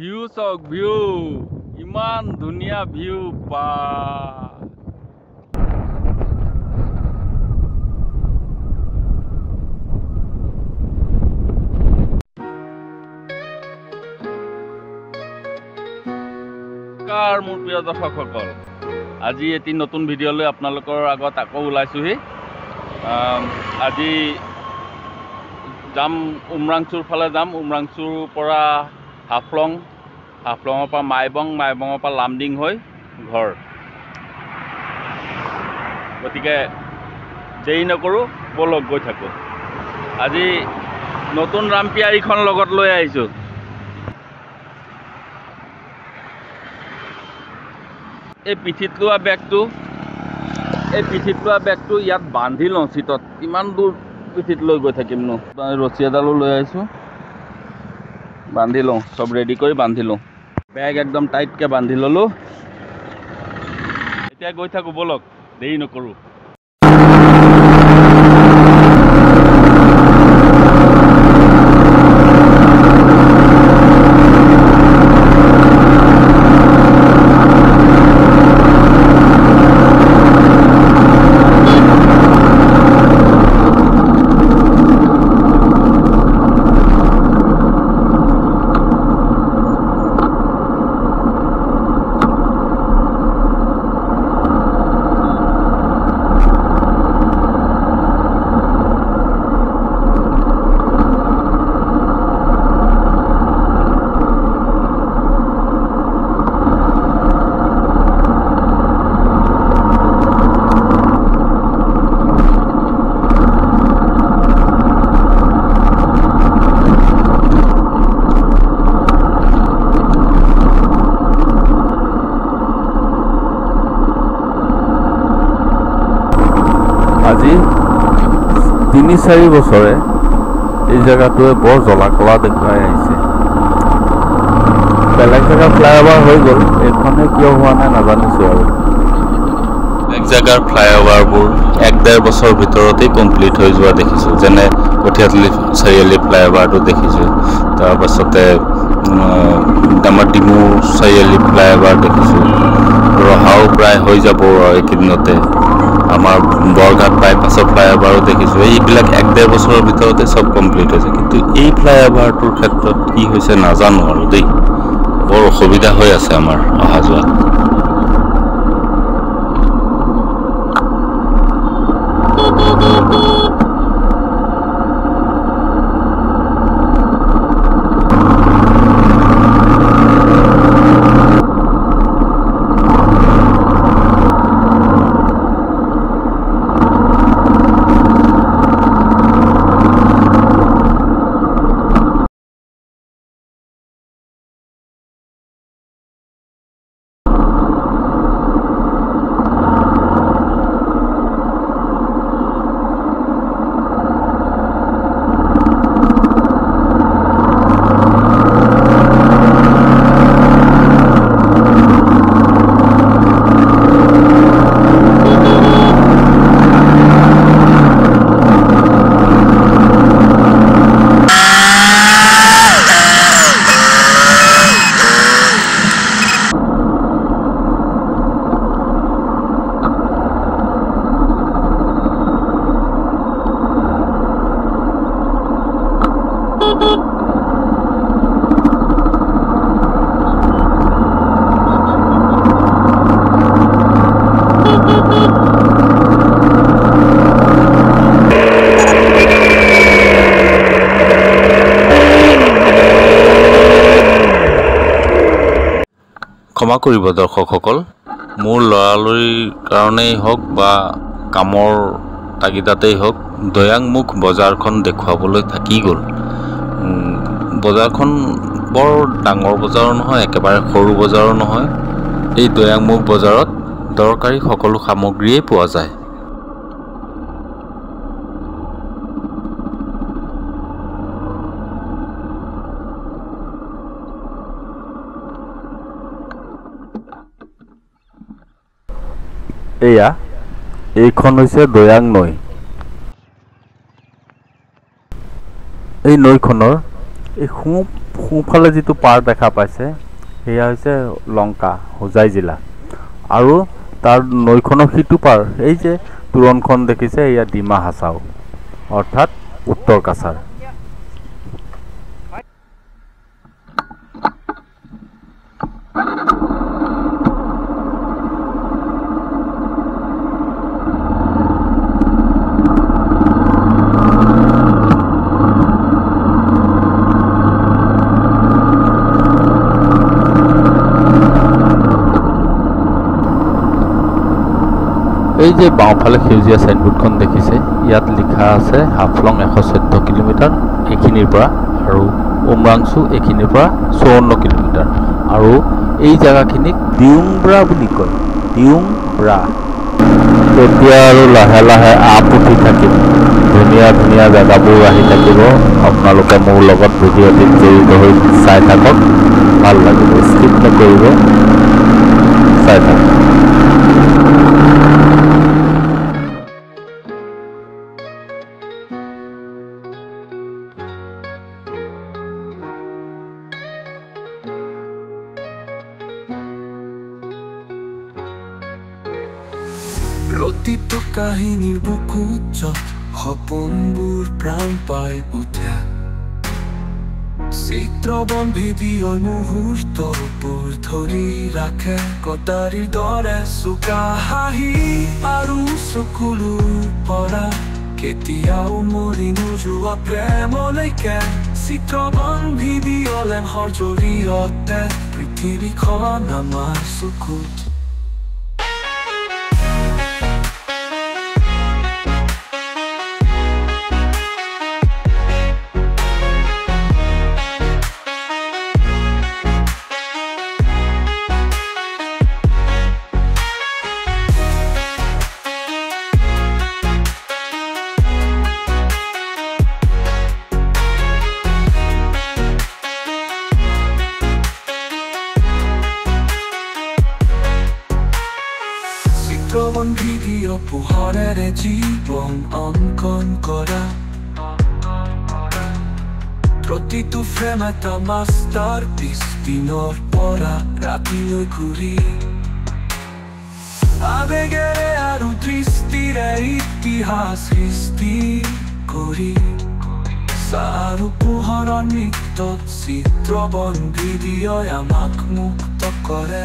View চাওক view ইমান ধুনীয়া ভিউ পা মোৰ প্ৰিয় দৰ্শকসকল আজি এটি নতুন ভিডিঅ' লৈ আপোনালোকৰ আগত আকৌ ওলাইছোহি আজি যাম উমৰাংচুৰ ফালে যাম উমৰাংচুৰ পৰা হাফলঙৰ পৰা মাইবঙৰ পৰা লামডিং হৈ ঘৰ গতিকে দেৰি নকৰোঁ ব'লক গৈ থাকোঁ আজি নতুন ৰামপিয়াৰীখন লগত লৈ আহিছোঁ এই পিঠিত লোৱা বেগটো ইয়াত বান্ধি লওঁ চিটত কিমান দূৰ পিঠিত লৈ গৈ থাকিম নো ৰছী এডালো লৈ আহিছোঁ বান্ধি লওঁ চব ৰেডি কৰি বান্ধি লওঁ বেগ একদম টাইটকৈ বান্ধি ল'লোঁ এতিয়া গৈ থাকোঁ ব'লক দেৰি নকৰোঁ আজি ৩-৪ বছৰে এই জেগাটোৱে বৰ জ্বলা-কলা দেখুৱাই আহিছে বেলেগ জেগা ফ্লাইঅভাৰ হৈ গ'ল এইখনে কিয় হোৱা নাই নাজানিছোঁ আৰু বেলেগ জেগাৰ ফ্লাইঅভাৰবোৰ 1-1.5 বছৰ ভিতৰতেই কমপ্লিট হৈ যোৱা দেখিছোঁ যেনে কঠীয়াতলি চাৰিআলি ফ্লাইঅভাৰটো দেখিছোঁ তাৰপাছতে আমাৰ ডিমু চাৰিআলি ফ্লাইঅভাৰ দেখিছোঁ ৰহাও প্ৰায় হৈ যাব এইকেইদিনতে আমাৰ বৰঘাট বাইপাছৰ ফ্লাইঅভাৰো দেখিছোঁ এইবিলাক 1-1.5 বছৰৰ ভিতৰতে চব কমপ্লিট হৈছে কিন্তু এই ফ্লাইঅভাৰটোৰ ক্ষেত্ৰত কি হৈছে নাজানো আৰু দেই বৰ অসুবিধা হৈ আছে আমাৰ অহা যোৱা ক্ষমা কৰিব দৰ্শকসকল মোৰ লৰালৰিৰ কাৰণেই হওক বা কামৰ তাগিদাতেই হওক দয়াংমুখ বজাৰখন দেখুৱাবলৈ থাকি গ'ল বজাৰখন বৰ ডাঙৰ বজাৰো নহয় একেবাৰে সৰু বজাৰো নহয় এই দয়াংমুখ বজাৰত দৰকাৰী সকলো সামগ্ৰীয়ে পোৱা যায় এয়া এইখন হৈছে দয়াং নৈ এই নৈখনৰ এই সোঁ সোঁফালে যিটো পাৰ দেখা পাইছে সেয়া হৈছে লংকা হোজাই জিলা আৰু তাৰ নৈখনৰ সিটো পাৰ এই যে তোৰণখন দেখিছে এয়া ডিমা হাছাও অৰ্থাৎ উত্তৰ কাছাৰ। এই যে বাওঁফালে সেউজীয়া সাইনবোৰ্ডখন দেখিছে ইয়াত লিখা আছে হাফলং 114 কিলোমিটাৰ এইখিনিৰ পৰা আৰু উমৰাংচু এইখিনিৰ পৰা 54 কিলোমিটাৰ আৰু এই জায়গাখিনিক দিউংব্ৰা বুলি কয় দিউংব্ৰা। তেতিয়া আৰু লাহে লাহে আপ উঠি থাকিব ধুনীয়া ধুনীয়া জেগাবোৰ আহি থাকিব আপোনালোকে মোৰ লগত ভিডিঅ'টিত জড়িত হৈ চাই থাকক ভাল লাগিব স্কিপ নকৰিব চাই থাকক। প্ৰতিটো কাহিনীৰ বুকুত সপোনবোৰ প্ৰাণ পাই উঠে চিত্ৰবন ভিডিঅ' মুহূৰ্তবোৰ ধৰি ৰাখে কটাৰীৰ দৰে চোকা হাঁহি আৰু চকুলোৰ পৰা কেতিয়াও মৰি নোযোৱা প্ৰেমলৈকে চিত্ৰবন ভিডিঅ' লেন্সৰ জৰিয়তে পৃথিৱীখন আমাৰ চকুত। চিত্ৰবন ভিডিঅ' পোহৰেৰে জীৱন অংকন কৰা প্ৰতিটো ফ্ৰেম এটা মাষ্টাৰপিচ দিনৰ পৰা ৰাতিলৈ ঘূৰি আবেগেৰে আৰু দৃষ্টিৰে ইতিহাস সৃষ্টি কৰি আৰু পোহৰৰ নৃত্যত চিত্ৰবন ভিডিঅ'ই আমাক মুক্ত কৰে।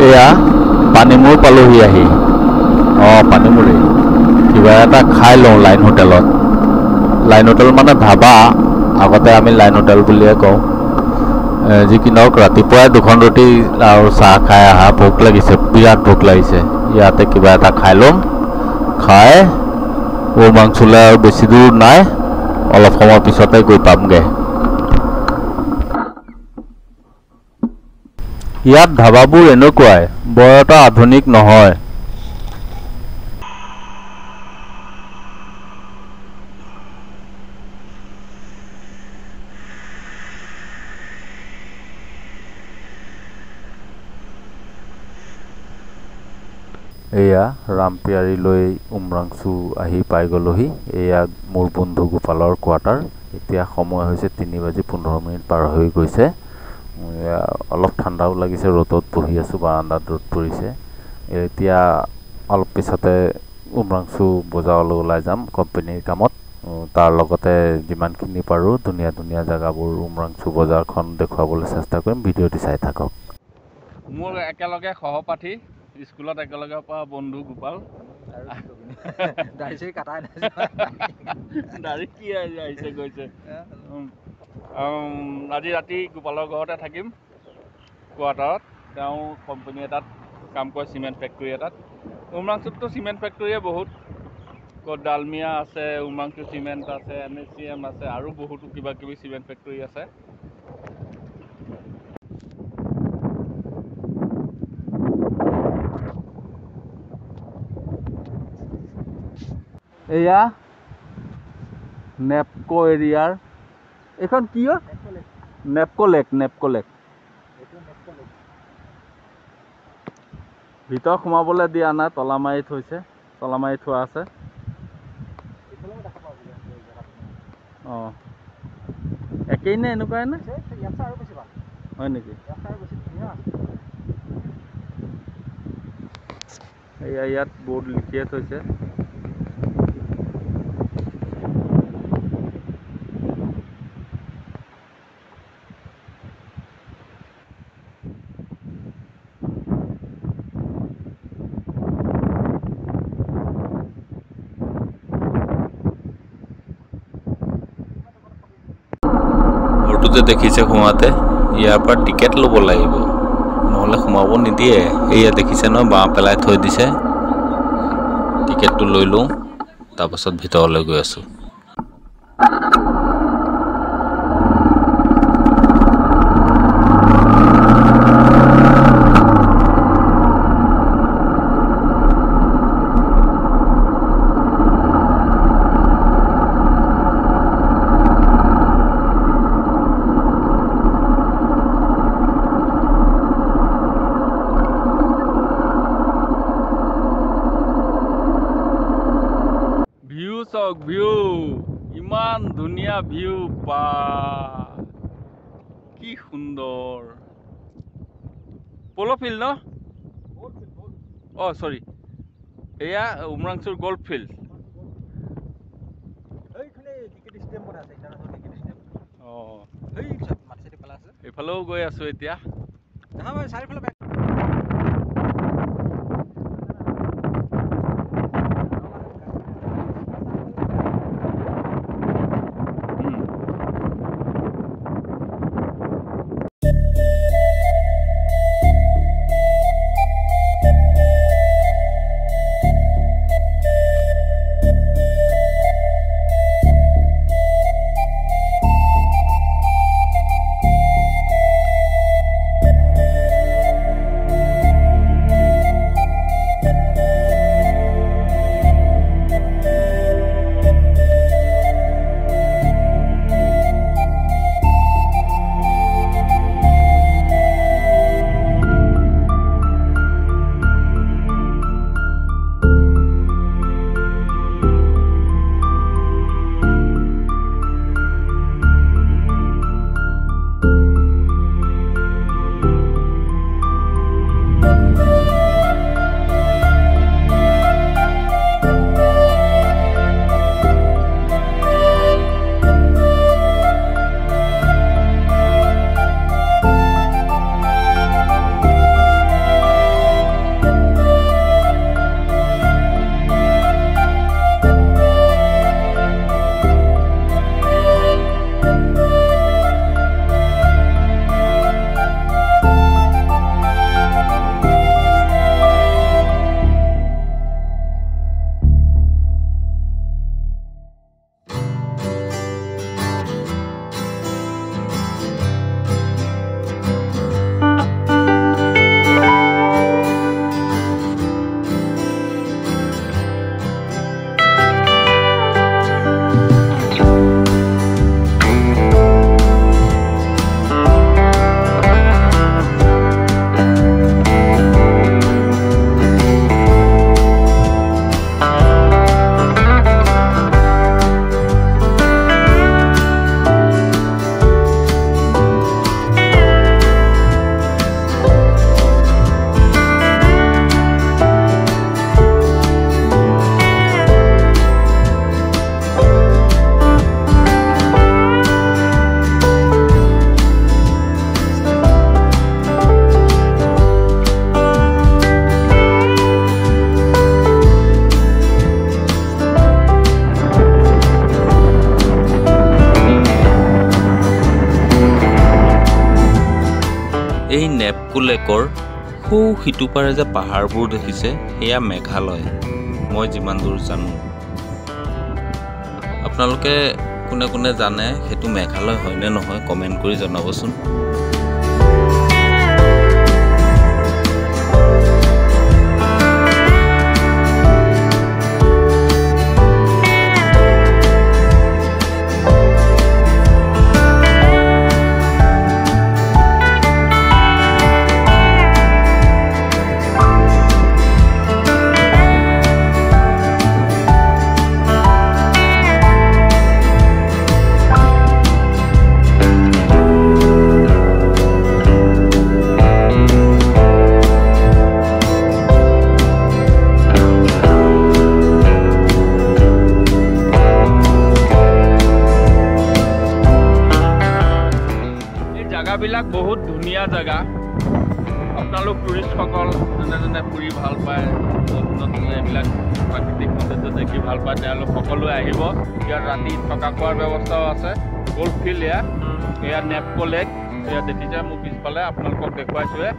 এয়া পানীমূৰ পালোহি আহি পানীমূৰে কিবা এটা খাই লওঁ লাইন হোটেলত। লাইন হোটেল মানে ধাবা আগতে আমি লাইন হোটেল বুলিয়ে কওঁ। যি কি নহওক ৰাতিপুৱাই দুখন ৰুটি আৰু চাহ খাই অহা ভোক লাগিছে বিৰাট ভোক লাগিছে ইয়াতে কিবা এটা খাই ল'ম খাই উমৰাংচুলৈ আৰু বেছি দূৰ নাই অলপ সময় পিছতে গৈ পামগৈ। ইয়াত ধাবাবোৰ এনেকুৱাই বৰ এটা আধুনিক নহয়। এয়া ৰামপিয়াৰীলৈ উমৰাংচু আহি পাই গ'লোহি। এয়া মোৰ বন্ধু গোপালৰ কোৱাৰ্টাৰ। এতিয়া সময় হৈছে 3:15 পাৰ হৈ গৈছে। অলপ ঠাণ্ডাও লাগিছে ৰ'দত বহি আছোঁ বাৰান্দাত ৰ'দ পৰিছে। এতিয়া অলপ পিছতে উমৰাংচু বজাৰলৈ ওলাই যাম কোম্পানীৰ কামত। তাৰ লগতে যিমানখিনি পাৰোঁ ধুনীয়া ধুনীয়া জেগাবোৰ উমৰাংচু বজাৰখন দেখুৱাবলৈ চেষ্টা কৰিম। ভিডিঅ'টি চাই থাকক। মোৰ একেলগে সহপাঠী স্কুলত একেলগে পৰা বন্ধু গোপাল। দাড়ি কি আহিছে গৈছে। আজি ৰাতি গোপালৰ ঘৰতে থাকিম কোৱাৰ্টাৰত। তেওঁ কোম্পানী এটাত কাম কৰে, চিমেণ্ট ফেক্টৰী এটাত। উমৰাংচুততো চিমেণ্ট ফেক্টৰীয়ে বহুত, ক'ত ডালমিয়া আছে, উমৰাংচু চিমেণ্ট আছে, NSCM আছে, আৰু বহুতো কিবা কিবি চিমেণ্ট ফেক্টৰী আছে। এয়া নেপকো এৰিয়াৰ, এইখন কি হয়? NEEPCO lake. ভিতৰত সোমাবলৈ দিয়া নাই, তলা মাৰি থৈছে, তলা মাৰি থোৱা আছে। অঁ, একেই নে এনেকুৱাই নে? হয় নেকি? এয়া ইয়াত বৰ্ড লিখিয়ে থৈছে। যে দেখিছে সোমাওঁতে, ইয়াৰ পৰা টিকেট ল'ব লাগিব, নহ'লে সোমাব নিদিয়ে। এয়া দেখিছে ন, বাঁহ পেলাই থৈ দিছে। টিকেটটো লৈ লওঁ, তাৰপাছত ভিতৰলৈ গৈ আছোঁ। ভিউ ইমান ধুনীয়া ভিউ, বা কি সুন্দৰ। প'ল' ফিল্ড ন? অঁ চৰি, এয়া উমৰাংচুৰ গল্ফ ফিল্ড। অঁ, এইফালেও গৈ আছোঁ এতিয়া। এই নেপকো লেকৰ সৌ সিটো পাৰে যে পাহাৰবোৰ দেখিছে সেয়া মেঘালয় মই যিমান দূৰ জানো আপোনালোকে কোনে কোনে জানে সেইটো মেঘালয় হয় নে নহয় কমেন্ট কৰি জনাবচোন জায়গাবিলাক বহুত ধুনীয়া জায়গা আপোনালোক টুৰিষ্ট সকল যেনে ফুৰি ভাল পায় নতুন এইবিলাক প্ৰাকৃতিক সৌন্দৰ্য দেখি ভাল পায় তেওঁলোক সকলোৱে আহিব ইয়াত ৰাতি থকা খোৱাৰ ব্যৱস্থাও আছে গল্ফ ফিল্ড এয়া নেপকো লেক এয়া দেখিছে মোৰ পিছফালে আপোনালোকক দেখুৱাইছোৱে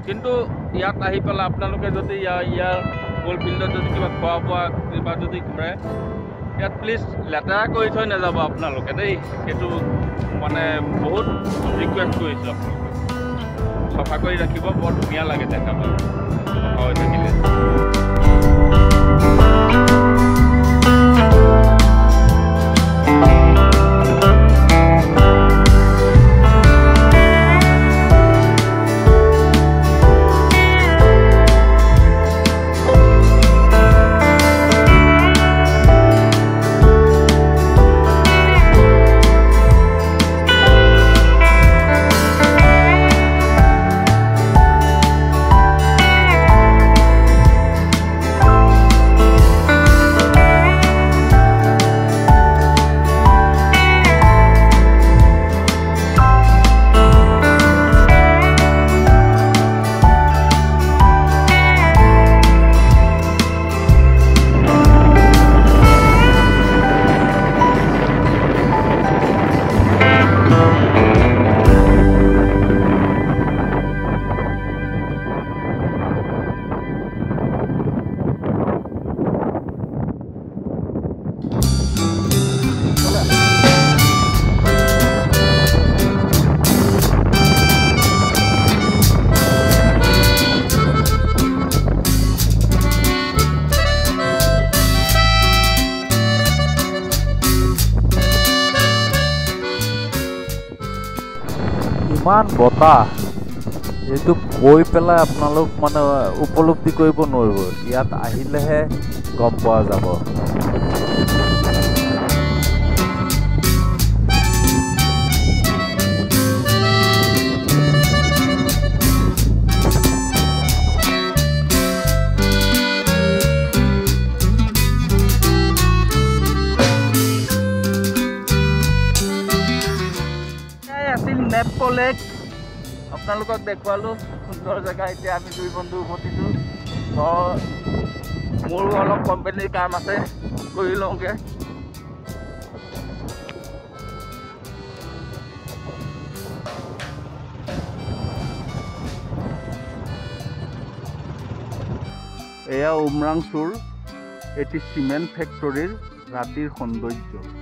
কিন্তু ইয়াত আহি পেলাই আপোনালোকে যদি ইয়াৰ গল্ফ ফিল্ডত যদি কিবা খোৱা বোৱা কিবা যদি কৰে ইয়াত প্লিজ লেতেৰা কৰি থৈ নাযাব আপোনালোকে দেই সেইটো মানে বহুত ৰিকুৱেষ্ট কৰিছোঁ আপোনালোকে চাফা কৰি ৰাখিব বৰ ধুনীয়া লাগে দেখাবলৈ চাফা হৈ থাকিলে ইমান বতাহ এইটো কৈ পেলাই আপোনালোক মানে উপলব্ধি কৰিব নোৱাৰিব ইয়াত আহিলেহে গম পোৱা যাব নেপকো লেক আপোনালোকক দেখুৱালোঁ সুন্দৰ জেগা এতিয়া আমি দুই বন্ধু উভতিছোঁ মোৰো অলপ কোম্পানীৰ কাম আছে কৰি লওঁগৈ এয়া উমৰাংচুৰ এটি চিমেণ্ট ফেক্টৰীৰ ৰাতিৰ সৌন্দৰ্য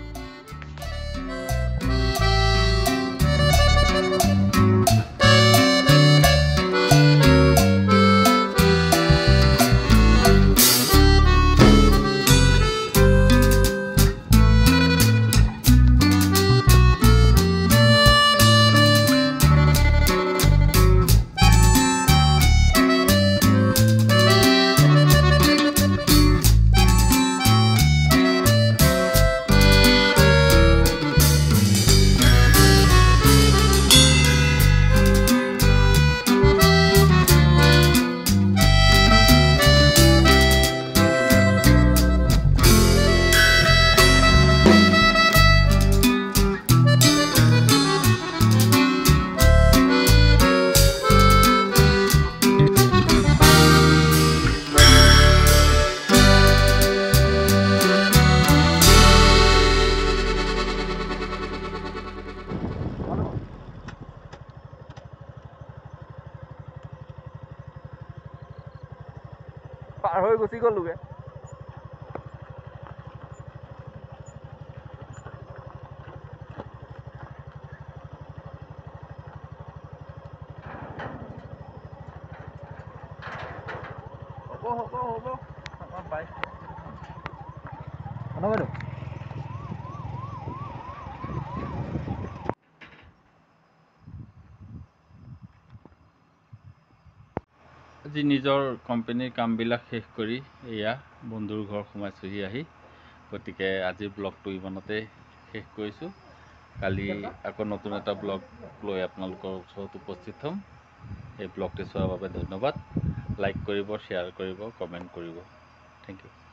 পাৰ হৈ গুচি গ'লোগে। হ'ব বাই। আজি নিজৰ কোম্পানীৰ কামবিলাক শেষ কৰি এয়া বন্ধুৰ ঘৰ সোমাইছোঁহি আহি। গতিকে আজিৰ ব্লগটো ইমানতে শেষ কৰিছোঁ। কালি আকৌ নতুন এটা ব্লগ লৈ আপোনালোকৰ ওচৰত উপস্থিত হ'ম। এই ব্লগটি চোৱাৰ বাবে ধন্যবাদ। লাইক কৰিব, শ্বেয়াৰ কৰিব, কমেণ্ট কৰিব। Thank U.